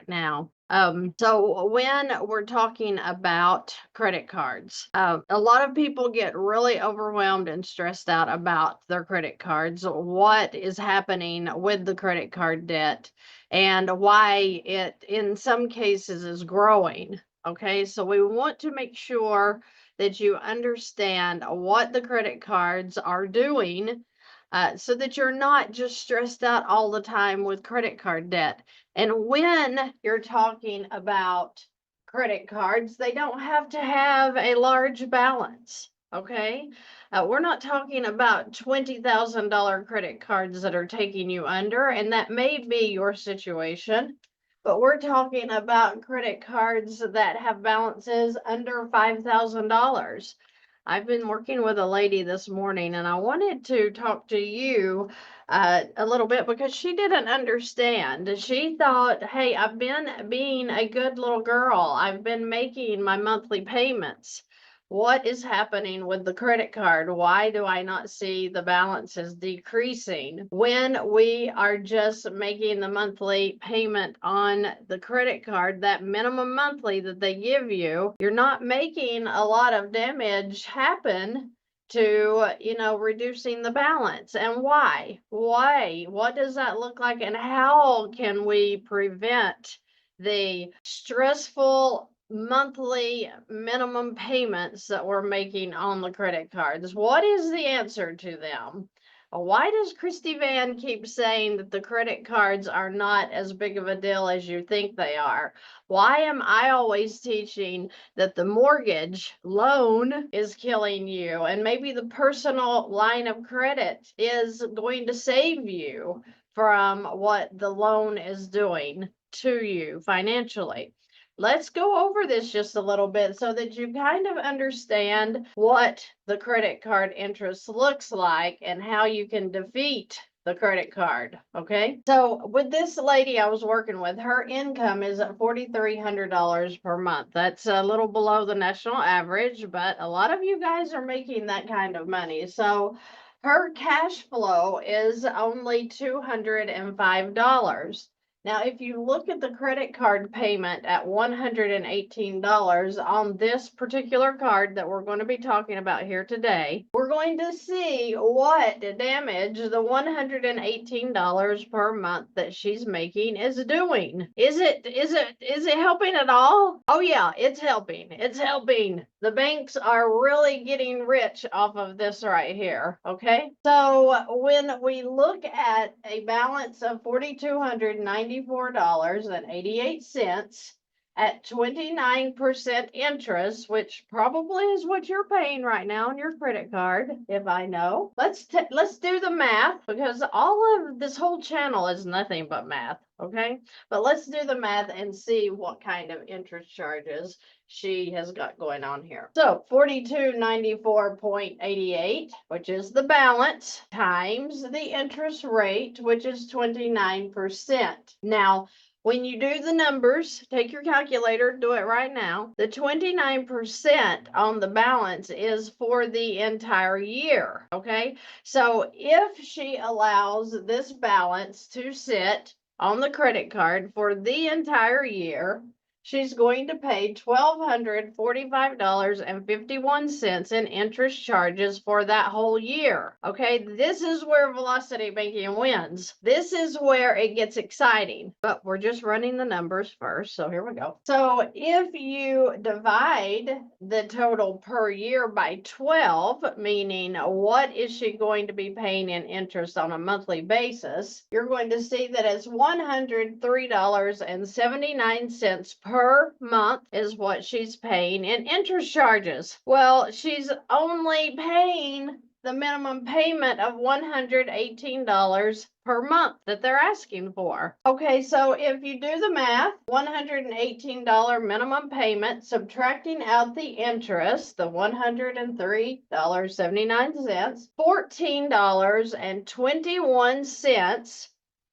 right now. So when we're talking about credit cards, a lot of people get really overwhelmed and stressed out about their credit cards, what is happening with the credit card debt, and why it, in some cases, is growing. Okay, so we want to make sure that you understand what the credit cards are doing, so that you're not just stressed out all the time with credit card debt. And when you're talking about credit cards, they don't have to have a large balance. Okay. We're not talking about $20,000 credit cards that are taking you under, and that may be your situation. But we're talking about credit cards that have balances under $5,000. I've been working with a lady this morning, and I wanted to talk to you a little bit because she didn't understand. She thought, hey, I've been being a good little girl. I've been making my monthly payments. What is happening with the credit card? Why do I not see the balances decreasing when we are just making the monthly payment on the credit card, that minimum monthly that they give you? You're not making a lot of damage happen to, reducing the balance. And why? What does that look like? And how can we prevent the stressful monthly minimum payments that we're making on the credit cards? What is the answer to them? Why does Christy VANN keep saying that the credit cards are not as big of a deal as you think they are? Why am I always teaching that the mortgage loan is killing you, and maybe the personal line of credit is going to save you from what the loan is doing to you financially? Let's go over this just a little bit so that you kind of understand what the credit card interest looks like and how you can defeat the credit card. Okay. So with this lady I was working with, her income is at $4,300 per month. That's a little below the national average, but a lot of you guys are making that kind of money. So her cash flow is only $205. Now, if you look at the credit card payment at $118 on this particular card that we're going to be talking about here today, we're going to see what damage the $118 per month that she's making is doing. Is it helping at all? Oh yeah, it's helping. It's helping. The banks are really getting rich off of this right here. Okay. So when we look at a balance of $4,294.88 at 29% interest, which probably is what you're paying right now on your credit card, if I know. Let's do the math, because all of this whole channel is nothing but math, okay? But let's do the math and see what kind of interest charges she has got going on here. So 4294.88, which is the balance, times the interest rate, which is 29%. Now, when you do the numbers, take your calculator, do it right now. The 29% on the balance is for the entire year, okay? So if she allows this balance to sit on the credit card for the entire year, she's going to pay $1,245.51 in interest charges for that whole year. Okay, this is where velocity banking wins. This is where it gets exciting, but we're just running the numbers first. So here we go. So if you divide the total per year by 12, meaning what is she going to be paying in interest on a monthly basis, you're going to see that it's $103.79 per month is what she's paying in interest charges. Well, she's only paying the minimum payment of $118 per month that they're asking for. Okay, so if you do the math, $118 minimum payment, subtracting out the interest, the $103.79, $14.21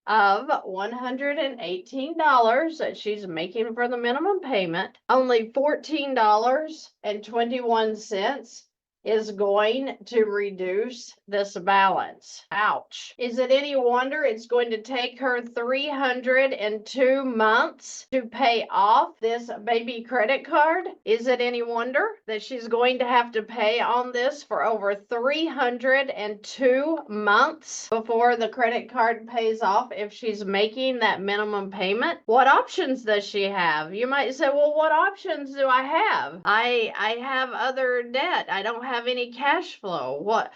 of $118 that she's making for the minimum payment, only $14.21 is going to reduce this balance. Ouch. Is it any wonder it's going to take her 302 months to pay off this baby credit card? Is it any wonder that she's going to have to pay on this for over 302 months before the credit card pays off if she's making that minimum payment? What options does she have? You might say, well, what options do I have? I have other debt. I don't have any cash flow. What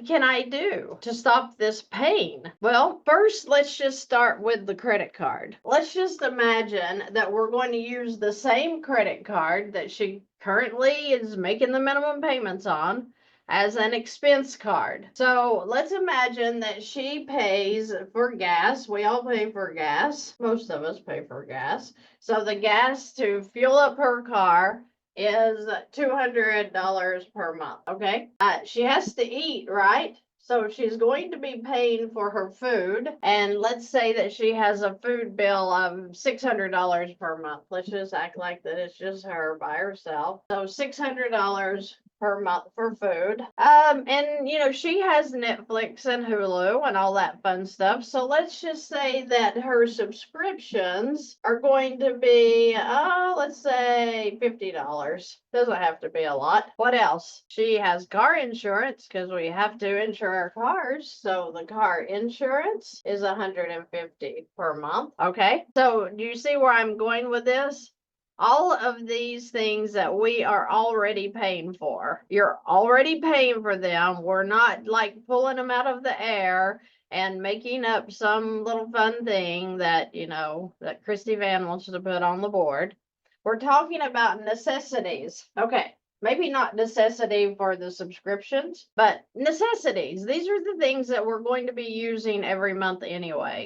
can I do to stop this pain? Well, first, let's just start with the credit card. Let's just imagine that we're going to use the same credit card that she currently is making the minimum payments on as an expense card. So let's imagine that she pays for gas. We all pay for gas. Most of us pay for gas. So the gas to fuel up her car is $200 per month. Okay. She has to eat, right? So she's going to be paying for her food. And let's say that she has a food bill of $600 per month. Let's just act like that it's just her by herself. So $600 per month for food. And she has Netflix and Hulu and all that fun stuff. So let's just say that her subscriptions are going to be, let's say $50. Doesn't have to be a lot. What else? She has car insurance because we have to insure our cars. So the car insurance is $150 per month. Okay. So do you see where I'm going with this? All of these things that we are already paying for, you're already paying for them. We're not like pulling them out of the air and making up some little fun thing that, that Christy VANN wants to put on the board. We're talking about necessities. Okay. Maybe not necessity for the subscriptions, but necessities. These are the things that we're going to be using every month anyway.